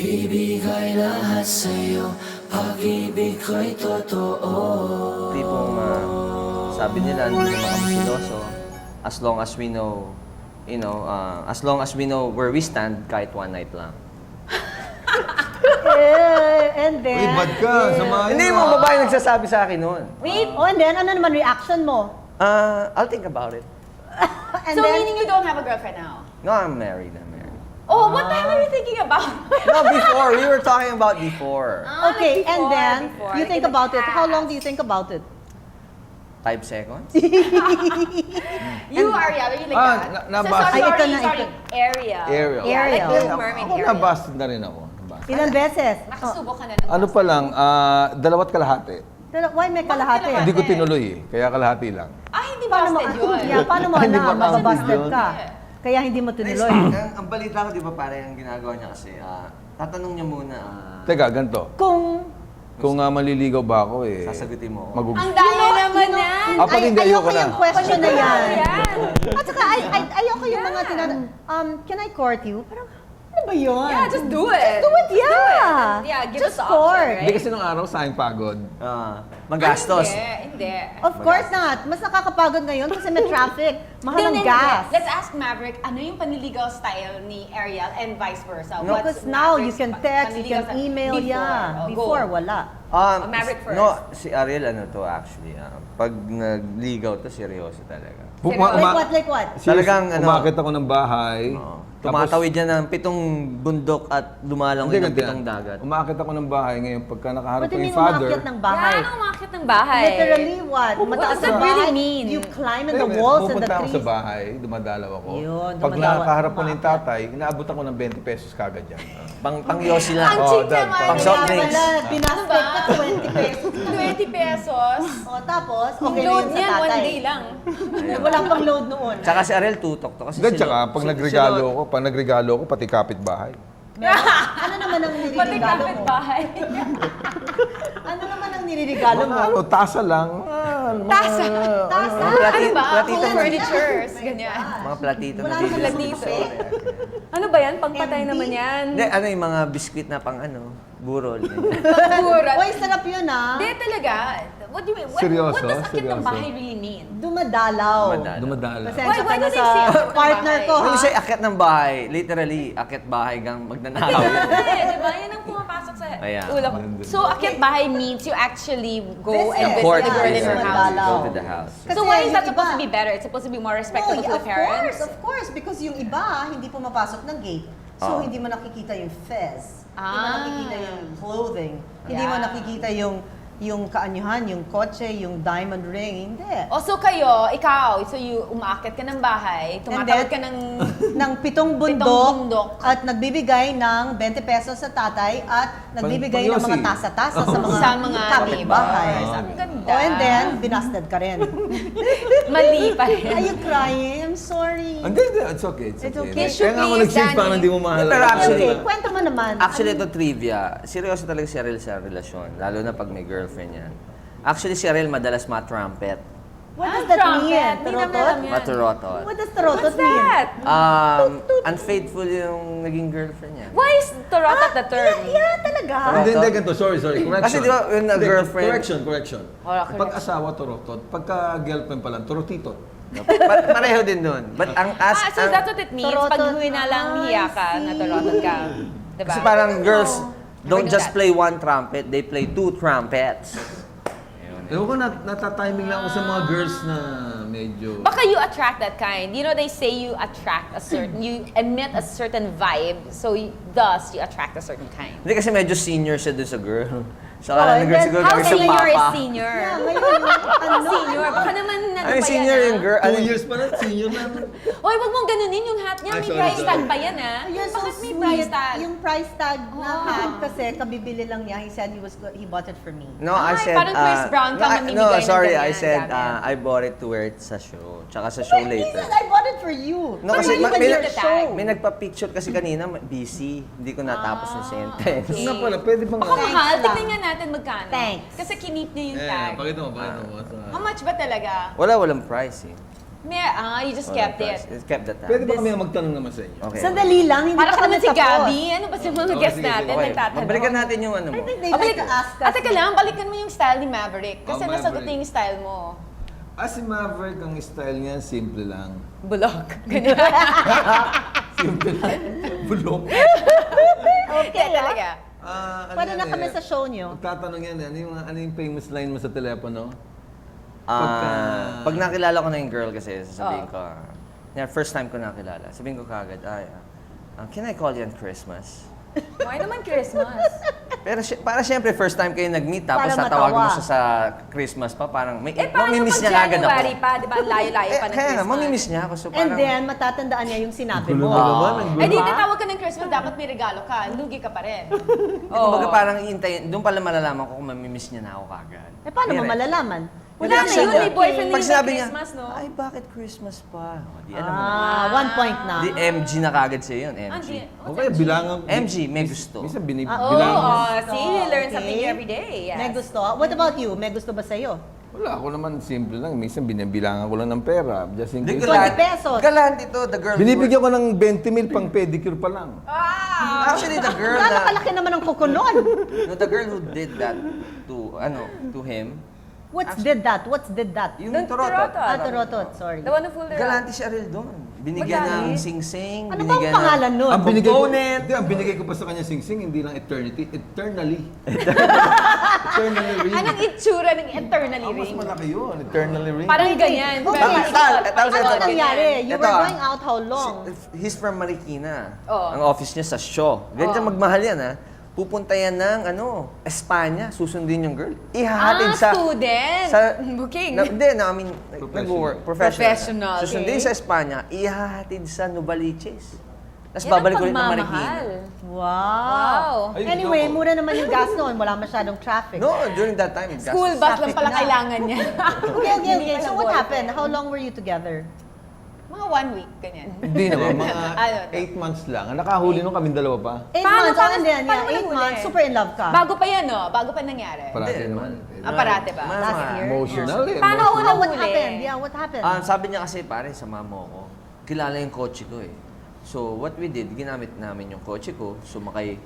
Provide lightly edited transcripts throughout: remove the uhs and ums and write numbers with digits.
Bibigay lahat sa'yo, pag-ibig ko'y totoo. Tipong sabi nila, hindi naman kami siloso. As long as we know, as long as we know where we stand, kahit one night lang. And then... Uy, bad ka. Samahan Hindi mo. mo babae nagsasabi sa akin noon. Wait, and then, ano naman reaction mo? I'll think about it. And So then, meaning you don't have a girlfriend now? No, I'm married. Oh, what the hell are you thinking about? No, before. We were talking about before. okay, like and before, then, before, you like think in the about it. How long past. do you think about it? 5 seconds? You, Ariel, are you like Ah, that? nabasa. Ay, ito sorry, na, sorry, ito. Ariel. Ariel. Yeah, like Ariel. Little Mermaid Ako Ariel. nabasted na rin ako. Nabasted. Ilang beses? Nakasubok ka na ng Ano pa lang, 2 kalahati. Why may kalahati? kalahati? Hindi ko tinuloy eh, kaya kalahati lang. Ah, hindi Paano mo, busted yun. yeah, paano mo Hindi na ba busted mababasted yun? ka? Kaya hindi mo tinuloy. Ang balita ko, di ba, pare, ang ginagawa niya kasi, tatanong niya muna, Teka, ganito. Kung maliligaw ba ako eh, sasagutin mo ako. magugusto. Ang dami naman yan. Pag hindi, ayoko na. yung question na yan. Yan. At saka, ayoko yung mga can I court you? Parang, ano ba yun? Yeah, just do it. Do it, yeah. Yeah, give Just us the court. option, Hindi right? kasi nung araw sa akin pagod. Magastos. Hindi. Of course not. Mas nakakapagod ngayon kasi may traffic. Mahal ang Hindi. gas. Let's ask Maverick, ano yung panliligaw style ni Ariel and vice versa? No, What's because now you Maverick's can text, you panliligaw can style? email, Before. yeah. Oh, go. Before, wala. Maverick first. No, si Ariel ano to actually. Pag nagligaw to, seryoso talaga. Like what? Talagang, ano, umakit ako ng bahay. Tumatawid yan ng 7 bundok at dumalangoy ng ganito 7 yan. dagat. Umakit ako ng bahay ngayon pagka nakaharap What do ko you yung mean father. umakyat ng bahay? Yan ang umakit ng bahay. Literally what? What Mataas does that na really bahay? mean? You climb in the Hindi, walls and the pupunta ako trees. sa bahay, dumadalaw ako. Yun, Pag dumalaw- nakaharap ko ng umakyat. tatay, inaabot ako ng 20 pesos kagad yan. Pang yosi Ang lang. cheap dad, naman. pang soft drinks. Wala, binasket ka 20 pesos. 20 pesos. O tapos, Yung okay na load yun sa niyan, one tatay. day lang. Wala pang load noon. Tsaka si Ariel tutok to kasi Then, tsaka pag nagregalo ako, pati kapitbahay. Ano naman ang Pati niriregalo mo? kapit-bahay. Ano naman ang niriregalo mo? Ano, tasa lang. Tasa. Tasa? Ano ba? platito Home na- furnitures. Ganyan. mga platito na Wala dito. naman Platito. kape. Ano ba yan? Pangpatay MD? naman yan. Hindi, ano yung mga biskwit na pang burol. Pangburat. Uy, sarap yun ah. Hindi talaga. What do you mean? Seryoso? What does akit ng Seryoso? bahay really mean? Dumadalaw. Dumadala. Pasensya Why ka do na they sa say akit ng partner bahay? ko When ha. you say akit ng bahay, literally, akit bahay gang magnanakaw. Hindi, di ba? Yan ang pumapasok sa Ayan. ulo ko. So, akit bahay means you actually go and Visit. visit Court the girl in visit. her house. Dumadalaw. Go to the house. Kasi So, why is that yung supposed to iba- be better? It's supposed to be more respectful to the parents? Of course, because yung iba, hindi pumapasok ng gate. So, Oh. hindi mo nakikita yung fez. Hindi mo Ah. nakikita yung clothing. Hindi mo Yeah. nakikita yung kaanyuhan, yung kotse, yung diamond ring. Hindi. O, so kayo, ikaw, so you umaakit ka ng bahay, tumatawid ka ng... ng 7 bundok, bundok. at nagbibigay ng 20 pesos sa tatay at nagbibigay ng mga Pangyosi. tasa-tasa sa mga, Sa mga kapitbahay. neighbors. Ang ganda. Oh, and then, binasted ka rin. Mali pa rin. Are you crying? I'm sorry. Hindi, it's okay. It's okay. Tissue, Kaya nga ako please, nag-change Danny. parang hindi mo mahal. Pero actually- Okay, kwento mo naman. Actually, ito trivia. Seryoso talaga si Ariel sa relasyon. Lalo na pag may girlfriend yan. Actually, si Ariel madalas ma-trumpet. What does that mean? Hindi namin alam yan. Maturotot. What does tarotot What's mean? that? Unfaithful yung naging girlfriend niya. Why is Torota the term? Yeah, talaga. Hindi, ganito. Sorry. Correction. Kasi di ba, when a Hindi, girlfriend- Correction. Wala, Pag asawa, turotot. Pagka girlfriend pa lang, turotitot. Pareho din nun. But ang So that's what it means? Pag Torotot. huwi na lang Ah, hiya ka, I na see. torotot ka. Diba? Kasi parang girls don't Never do just that. play one trumpet, they play 2 trumpets. Ewan ko, natatiming lang ako sa mga girls na medyo... Baka you attract that kind. You know, they say you attract a certain, you emit a certain vibe, so thus you attract a certain kind. Hindi kasi medyo senior siya dun sa girl. Oh, So kala and nag-girl then siguro How kami sa senior is papa. senior? Yeah, ngayon yung Senior? Baka naman Ano yung senior yung girl? 2 Ano years pa na, senior na. Hoy, wag mong ganunin yung hat niya. Ay, May sorry, price sorry. tag pa yan, ah. You're so Bakit may sweet. price tag? Yung price tag na Oh. hat kasi kabibili lang niya. He said he bought it for me. No, I Ay, said... parang Chris Brown ka mamimigay no, ng sorry, ganyan, I said gamit. I bought it to wear it sa show. Tsaka sa show He later. said, I bought it for you. No, For kasi you and may, your show. may nagpa-picture kasi kanina, busy. Hindi ko natapos yung sentence. okay. Nga pala, pwede bang... Baka Thanks mahal. lang. Tignan nga natin magkano. Thanks. Kasi kinip niya yung tag. pakita mo. How much ba talaga? Walang price eh. You just kept it. Kept that. Pwede ba kami magtanong naman sa inyo? Okay. Sandali lang, hindi Para pa ka naman kami si tapos. Gabby. Ano ba sa mga Okay, guests sige, natin sige. nagtatanong? Balikan natin yung ano I mo. think they Balik, like to ask us. teka lang, balikan mo yung style ni Maverick. Kasi Oh, nasagot Maverick. niya yung style mo. Si Maverick, ang style niya, simple lang. Bulok. Ganyan. Simple lang. Bulok. Okay, Talaga. Ano Pwede yan na kami sa show nyo. Tatanong yan, ano yung famous line mo sa telepono? Pag nakilala ko na yung girl kasi, sasabihin Oh. ko, first time ko nakilala, sabihin ko kagad, can I call you on Christmas? Why naman Christmas? Pero para syempre, first time kayo nag-meet, tapos Para tatawagin mo matawa. siya sa Christmas pa, parang Paano mamimiss pag niya agad ako. January pa, di ba? Layo-layo pa ng Kaya nga, Christmas. mamimiss niya ako. So And parang, then, matatandaan niya yung sinabi Gulo mo. na naman, ang gulo. Eh di tatawag ka ng Christmas, dapat may regalo ka. Lugi ka pa rin. kumbaga parang iintayin, doon pala malalaman ko kung mamimiss niya na ako kagad. Eh, paano mo Dire. malalaman? Wala na Reaction yun, niya. may boyfriend na Pag yun sinabi ng niya, Christmas, no? ay, bakit Christmas pa? O, di alam mo. One point na. Di MG na kagad sa'yo yun, MG. Andy, O kaya bilangan. MG, may gusto. Minsan Oh, bilangan. see, you learn Okay. something every day. Yes. May gusto. What about you? May gusto ba sa'yo? Wala, ako naman simple lang. Minsan binabilangan ko lang ng pera. Just in Di case. 20 pesos. Galant ito, the girl. Binibigyan ko ng 20 mil pang pedicure pa lang. Actually, the girl Wala na, kalaki naman ng kuko nun. no, the girl who did that to him, What's did that? What's did that? yung Nung Torotot. Torotot. Torotot, sorry. The one who fooled her. Galante si Ariel doon. Binigyan ng Magaling. sing-sing, Ano ba ang binigyan pangalan nun? Ang binigay ko, component. hindi, ang binigay ko pa sa kanya sing-sing, hindi lang eternity, eternally. Eternally ring. Anong itsura ng eternally Mas ring? malaki yun, eternally ring. Parang ganyan. Okay. Tapos Ano ito, nangyari? You Ito, were ah. going out how long? He's from Marikina. Oo. Ang office niya sa Shaw. Ganyan magmahal yan, ha? Pupunta yan ng, Espanya, susundin yung girl. Ihahatid sa... Student. Booking. Hindi, I mean, nag-work, professional. Professional, Susundin okay. sa Espanya, ihahatid sa Novaliches. Tapos Yan ang babalik ulit ng pagmamahal. Marikina. Wow. Wow. Ay, Anyway, ikaw. mura naman yung gas noon. Wala masyadong traffic. No, during that time, School bus lang pala kailangan niya. Okay. Hindi So pa what boyfriend. happened? How long were you together? Mga 1 week, ganyan. Hindi naman, mga Ano? 8 months lang. Ang nakahuli nung kaming dalawa pa. 8 Paano- months. paano- And then, paano mo 8 nahuli? months. Super in love ka. Bago pa yan, no? Bago pa nangyari. Parati Hindi naman. Parate ba? Last year? Emotional eh. Paano Oh, una what huli? happened? Yeah, what happened? Sabi niya kasi, pare, sama mo ako. Kilala yung kotse ko eh. So, what we did, ginamit namin yung kotse ko, sumakay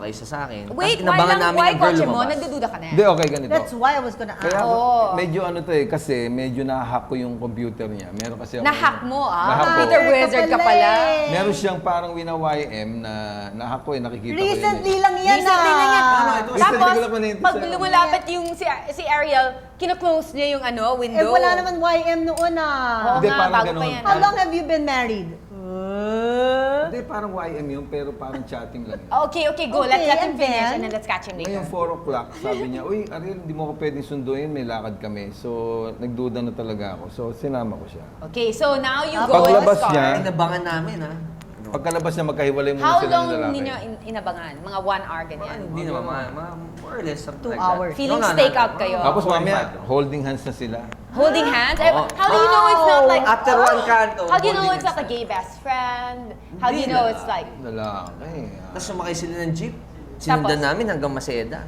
siya sa akin. Wait, Tapos inabangan namin why yung girl kotse mo? lumabas. Nagdududa ka na. Hindi, okay, ganito. That's why I was gonna ask. Kaya Oo. medyo ano to eh, kasi medyo na-hack ko yung computer niya. Meron kasi ako... Na-hack mo, Na-hack ko. Computer wizard ka pala. Meron siyang parang wina-YM na na-hack ko eh, nakikita ko yun. Recently lang yan Recently lang yan. Ano, ito, Tapos, recently ko lang manintay pag sa'yo. lumalapit yung si Ariel, kino-close niya yung Eh, window. wala naman YM noon ah. Oo Hindi, nga, parang bago ganun. pa yan. How long have you been married? Hindi, parang YM yun, pero parang chatting lang yun. Okay, go. Okay, Let him and finish then? and then let's catch him later. Ngayon, 4 o'clock, sabi niya, uy, Ariel, hindi mo ako pwedeng sunduin, may lakad kami. So, nagduda na talaga ako. So, sinama ko siya. Okay, so now you go in the Paglabas car. niya, Inabangan namin, ha? pagkalabas niya, magkahiwalay muna How sila long ng lalaki. ninyo inabangan? Mga 1 hour ganyan? Hindi naman, more or less, something 2 like hours. that. Feeling stakeout kayo. Tapos mamaya, holding hands na sila. Holding hands? Oo. How do you know it's not like... After one canto, How do you know holding it's not a hands gay best friend? How do you Hindi know na. it's like... Lalaki. Tapos sumakay sila ng jeep. Sinundan Tapos? namin hanggang Maseda.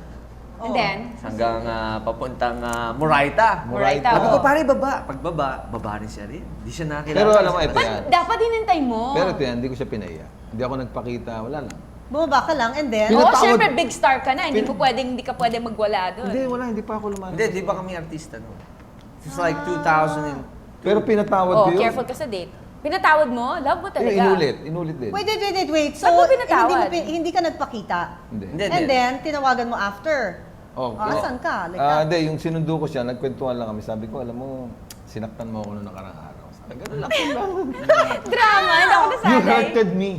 And then... Hanggang papuntang Moraita. Moraita. Sabi ko, Oo. pare, baba. Pagbaba, baba rin siya rin. Hindi siya nakakilala. Pero alam mo, ito But yan. dapat hinintay mo. Pero ito yan, hindi ko siya pinaiya. Hindi ako nagpakita, wala lang. Bumaba ka lang and then... Oo, Pinatawad- syempre, big star ka na. Hindi ka pwedeng magwala doon. Hindi, wala, hindi pa ako lumalabas. Hindi, di ba kami artista no? It's like 2000 and... Pero pinatawad Oh, ko yun. careful ka sa date. Pinatawad mo? Love mo talaga. Inulit din. Wait. So, Ba't mo pinatawad? hindi ka nagpakita. Hindi. Hindi, And then, tinawagan mo after. Oh, Asan ka? Like Ah, that. hindi, yung sinundo ko siya, nagkwentuhan lang kami. Sabi ko, alam mo, sinaktan mo ako noong nakarang araw. Sabi, ganun lang. Drama, hindi ako You nasanay. hurted me.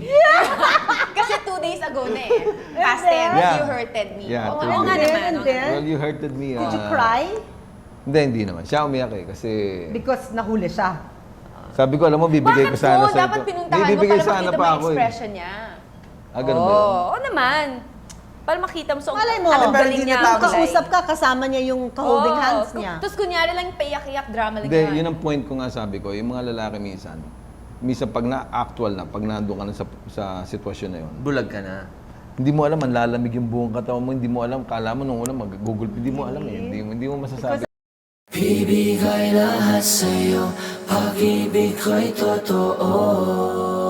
Kasi 2 days ago na eh. Past tense, Yeah. you hurted me. Yeah, Oo, 2 oo nga days. naman. And oo then? nga. Well, you hurted me. Did you cry? Hindi naman. Siya umiyak eh. Kasi Because nahuli siya. sabi ko, alam mo, bibigay Bakit ko sana po? sa Dapat ito. pinuntahan mo Bibigay para sana makita mo pa yung ako eh. expression niya. Ah, ganun ba yun? Oo naman. Para makita mo. So, Malay mo, ang pero galing hindi niya. niya Kung kausap ka, kasama niya yung holding Oo. hands niya. Tapos kunyari lang, payak-iyak drama lang Hindi, yun ang point ko nga sabi ko. Yung mga lalaki minsan pag na-actual na, pag nandun ka na sa sitwasyon na yun, Bulag ka na. hindi mo alam, manlalamig yung buong katawan mo, hindi mo alam, kala mo nung una mag-google, hindi mo alam eh, hindi mo masasabi. Ibigay lahat sa'yo, pag-ibig ko'y totoo.